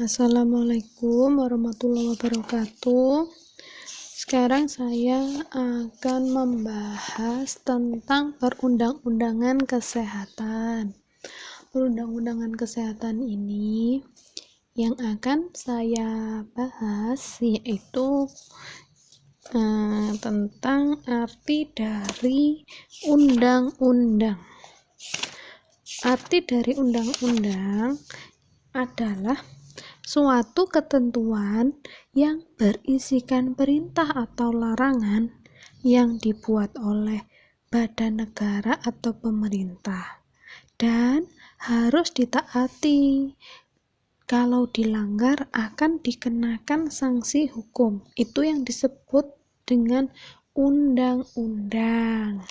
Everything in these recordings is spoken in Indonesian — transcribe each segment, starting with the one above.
Assalamualaikum warahmatullahi wabarakatuh. Sekarang saya akan membahas tentang perundang-undangan kesehatan. Perundang-undangan kesehatan ini yang akan saya bahas yaitu tentang arti dari undang-undang. Arti dari undang-undang adalah suatu ketentuan yang berisikan perintah atau larangan yang dibuat oleh badan negara atau pemerintah dan harus ditaati. Kalau dilanggar akan dikenakan sanksi hukum. Itu yang disebut dengan undang-undang.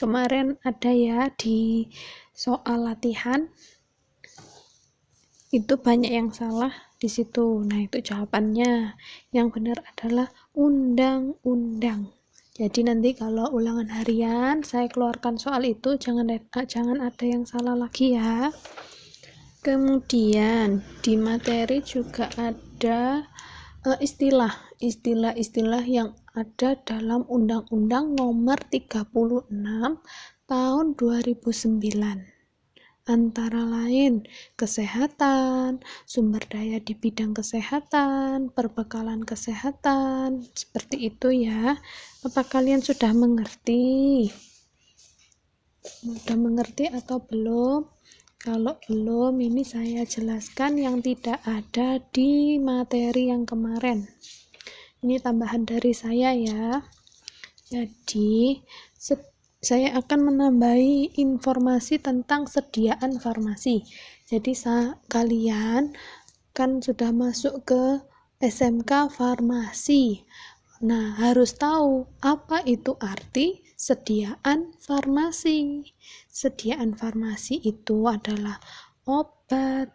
Kemarin ada ya di soal latihan, itu banyak yang salah di situ. Nah, itu jawabannya. Yang benar adalah undang-undang. Jadi nanti kalau ulangan harian saya keluarkan soal itu, jangan ada yang salah lagi ya. Kemudian di materi juga ada istilah-istilah yang ada dalam Undang-Undang Nomor 36 Tahun 2009. Antara lain kesehatan, sumber daya di bidang kesehatan, perbekalan kesehatan, seperti itu ya. Apa kalian sudah mengerti? Sudah mengerti atau belum? Kalau belum, ini saya jelaskan yang tidak ada di materi yang kemarin. Ini tambahan dari saya ya. Jadi, saya akan menambahi informasi tentang sediaan farmasi. Jadi kalian kan sudah masuk ke SMK farmasi. Nah, harus tahu apa itu arti sediaan farmasi. Sediaan farmasi itu adalah obat,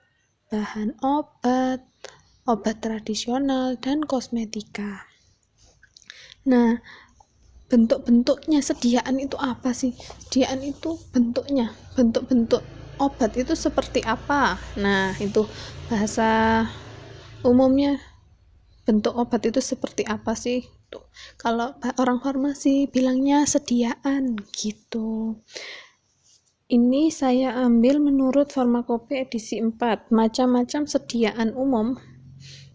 bahan obat, obat tradisional, dan kosmetika. Nah, bentuk-bentuknya sediaan itu apa sih? Sediaan itu bentuk-bentuk obat itu seperti apa? Nah, itu bahasa umumnya, bentuk obat itu seperti apa sih? Tuh. Kalau orang farmasi bilangnya sediaan gitu. Ini saya ambil menurut Farmakope edisi 4. Macam-macam sediaan umum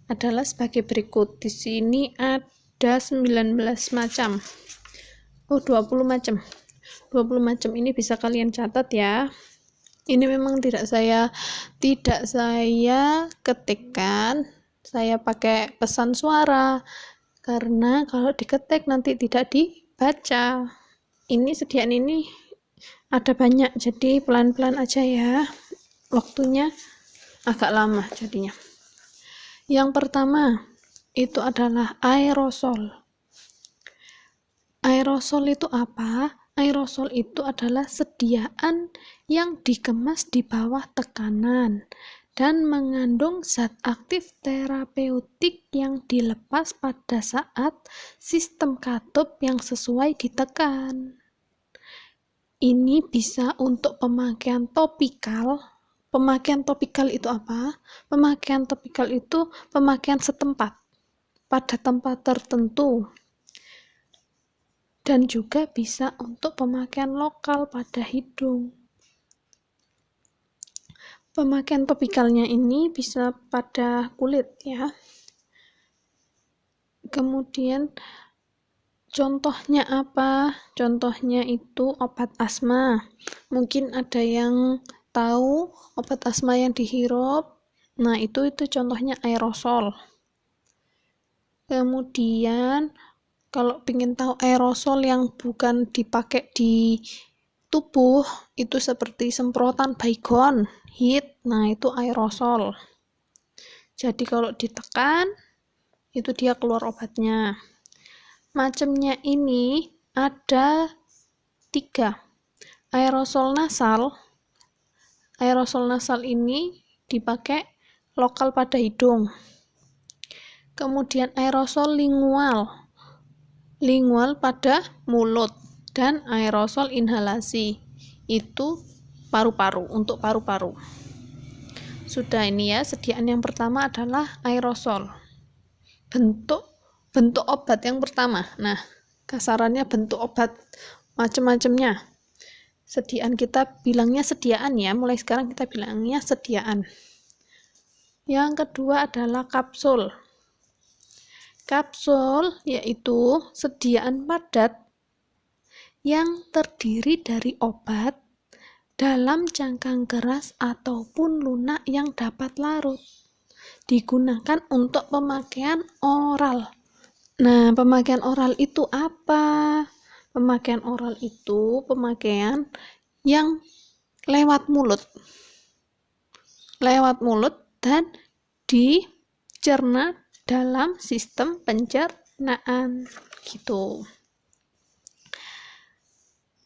adalah sebagai berikut. Di sini ada 19 macam. 20 macam. 20 macam ini bisa kalian catat ya. Ini memang tidak saya ketikkan. Saya pakai pesan suara karena kalau diketik nanti tidak dibaca. Ini sediaan ini ada banyak, jadi pelan-pelan aja ya. Waktunya agak lama jadinya. Yang pertama itu adalah aerosol. Aerosol itu apa? Aerosol itu adalah sediaan yang dikemas di bawah tekanan dan mengandung zat aktif terapeutik yang dilepas pada saat sistem katup yang sesuai ditekan. Ini bisa untuk pemakaian topikal. Pemakaian topikal itu apa? Pemakaian topikal itu pemakaian setempat pada tempat tertentu. Dan juga bisa untuk pemakaian lokal pada hidung. Pemakaian topikalnya ini bisa pada kulit ya. Kemudian contohnya apa? Contohnya itu obat asma. Mungkin ada yang tahu obat asma yang dihirup. Nah, itu contohnya aerosol. Kemudian kalau ingin tahu aerosol yang bukan dipakai di tubuh, itu seperti semprotan baygon, heat. Nah, itu aerosol. Jadi kalau ditekan, itu dia keluar obatnya. Macamnya ini ada 3. Aerosol nasal. Aerosol nasal ini dipakai lokal pada hidung. Kemudian aerosol lingual. Lingual pada mulut. Dan aerosol inhalasi. Itu paru-paru, untuk paru-paru. sudah ini ya, sediaan yang pertama adalah aerosol. Bentuk obat yang pertama. Nah, kasarannya bentuk obat macam-macamnya. Sediaan kita bilangnya sediaan ya, mulai sekarang kita bilangnya sediaan. Yang kedua adalah kapsul. Kapsul yaitu sediaan padat yang terdiri dari obat dalam cangkang keras ataupun lunak yang dapat larut. Digunakan untuk pemakaian oral. Nah, pemakaian oral itu apa? Pemakaian oral itu pemakaian yang lewat mulut. Lewat mulut dan dicerna dalam sistem pencernaan gitu.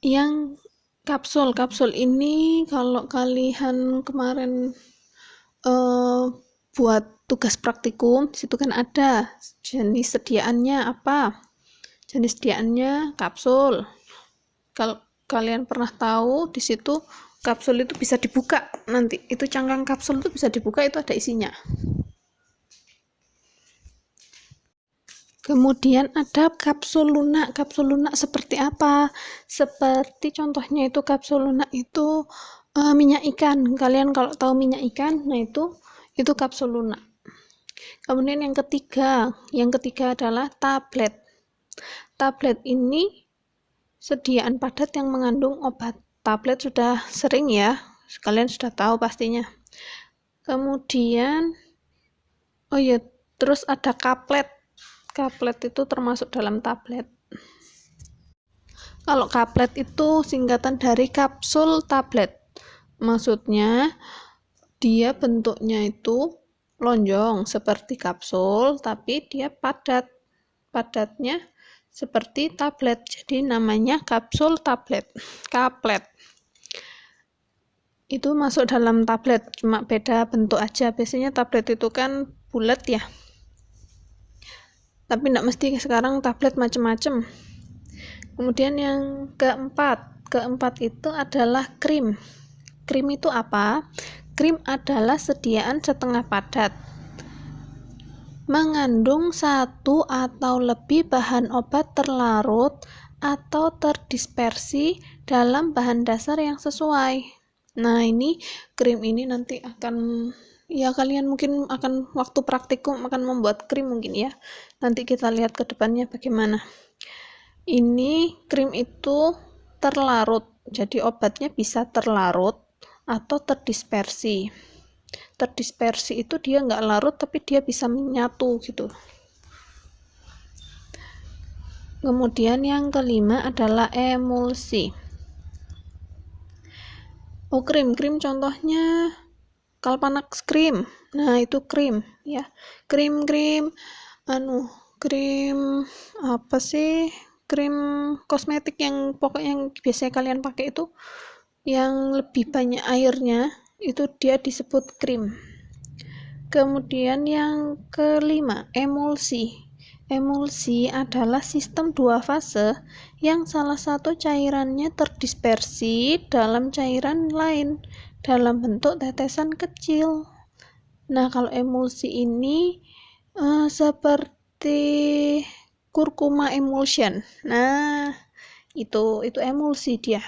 Yang kapsul ini kalau kalian kemarin buat tugas praktikum, di situ kan ada jenis sediaannya apa? Jenis sediaannya kapsul. Kalau kalian pernah tahu, di situ kapsul itu bisa dibuka. Nanti itu cangkang kapsul itu bisa dibuka, itu ada isinya. Kemudian ada kapsul lunak. Kapsul lunak seperti apa? Seperti contohnya itu kapsul lunak itu minyak ikan. Kalian kalau tahu minyak ikan, nah itu kapsul lunak. Kemudian yang ketiga adalah tablet. Tablet ini sediaan padat yang mengandung obat. Tablet sudah sering ya, kalian sudah tahu pastinya. Kemudian terus ada kaplet. Kaplet itu termasuk dalam tablet. Kalau kaplet itu singkatan dari kapsul tablet. Maksudnya dia bentuknya itu lonjong seperti kapsul, tapi dia padat. Padatnya seperti tablet. Jadi namanya kapsul tablet. Kaplet. Itu masuk dalam tablet, cuma beda bentuk aja. Biasanya tablet itu kan bulat ya. Tapi tidak mesti, sekarang tablet macam-macam. Kemudian yang keempat itu adalah krim. Krim itu apa? Krim adalah sediaan setengah padat, mengandung satu atau lebih bahan obat terlarut atau terdispersi dalam bahan dasar yang sesuai. Nah, ini krim ini nanti akan ya kalian mungkin akan waktu praktikum akan membuat krim mungkin ya. Nanti kita lihat ke depannya bagaimana. Ini krim itu terlarut. Jadi obatnya bisa terlarut atau terdispersi. Terdispersi itu dia nggak larut tapi dia bisa menyatu gitu. Kemudian yang kelima adalah emulsi. Krim contohnya Calpanax krim. Nah, itu krim ya. Krim apa sih? Krim kosmetik yang pokoknya yang biasanya kalian pakai itu yang lebih banyak airnya, itu dia disebut krim. Kemudian yang kelima, emulsi. Emulsi adalah sistem dua fase yang salah satu cairannya terdispersi dalam cairan lain dalam bentuk tetesan kecil. Nah, kalau emulsi ini seperti kurkuma emulsion. Nah, itu emulsi dia.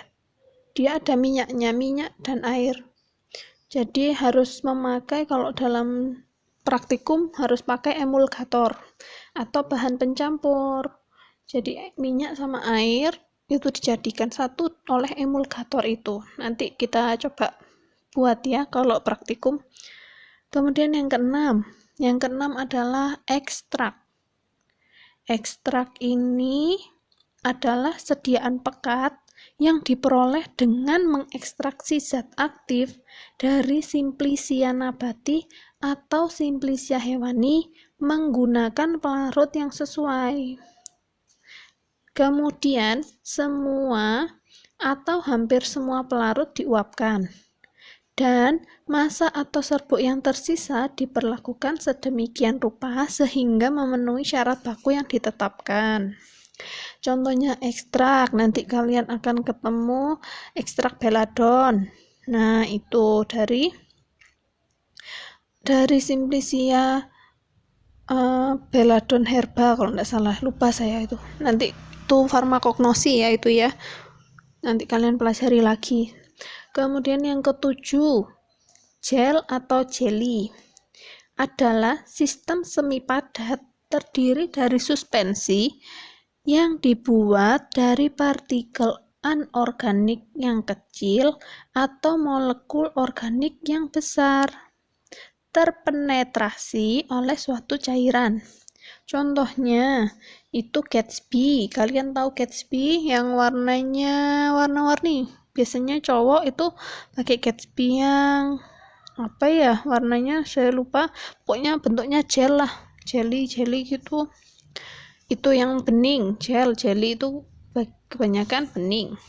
Dia ada minyaknya, minyak dan air. Jadi harus memakai, kalau dalam praktikum harus pakai emulgator atau bahan pencampur. Jadi minyak sama air itu dijadikan satu oleh emulgator itu. Nanti kita coba buat ya kalau praktikum. Kemudian yang keenam adalah ekstrak. Ekstrak ini adalah sediaan pekat yang diperoleh dengan mengekstraksi zat aktif dari Simplicia nabati atau Simplicia hewani menggunakan pelarut yang sesuai. Kemudian semua atau hampir semua pelarut diuapkan. Dan massa atau serbuk yang tersisa diperlakukan sedemikian rupa sehingga memenuhi syarat baku yang ditetapkan. Contohnya ekstrak, nanti kalian akan ketemu ekstrak beladon. Nah, itu dari dari Simplicia Belladonna Herba kalau nggak salah, lupa saya itu. Nanti itu farmakognosi ya itu ya. Nanti kalian pelajari lagi. Kemudian yang ketujuh, gel atau jelly adalah sistem semi padat terdiri dari suspensi yang dibuat dari partikel anorganik yang kecil atau molekul organik yang besar terpenetrasi oleh suatu cairan. Contohnya itu Gatsby. Kalian tahu Gatsby yang warnanya warna-warni? Biasanya cowok itu pakai Gatsby yang apa ya warnanya saya lupa, pokoknya bentuknya gel lah, jelly gitu. Itu yang bening, jelly itu kebanyakan bening.